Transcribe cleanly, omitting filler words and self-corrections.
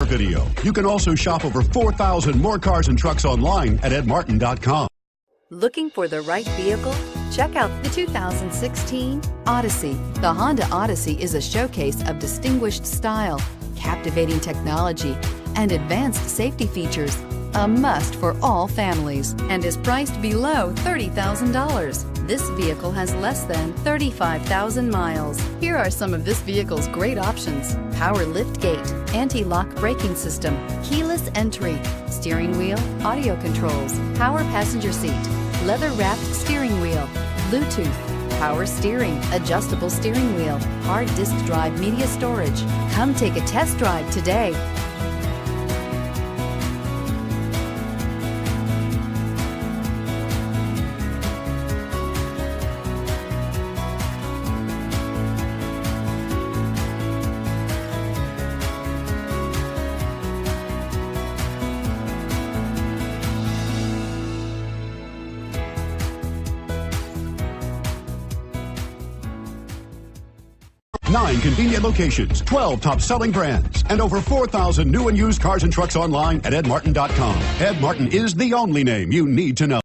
video. You can also shop over 4,000 more cars and trucks online at edmartin.com. Looking for the right vehicle? Check out the 2016 Odyssey. The Honda Odyssey is a showcase of distinguished style, captivating technology, and advanced safety features. A must for all families and is priced below $30,000. This vehicle has less than 35,000 miles. Here are some of this vehicle's great options: power liftgate, anti-lock braking system, keyless entry, steering wheel audio controls, power passenger seat, leather-wrapped steering wheel, Bluetooth, power steering, adjustable steering wheel, hard disk drive media storage. Come take a test drive today. Nine convenient locations, 12 top-selling brands, and over 4,000 new and used cars and trucks online at edmartin.com. Ed Martin is the only name you need to know.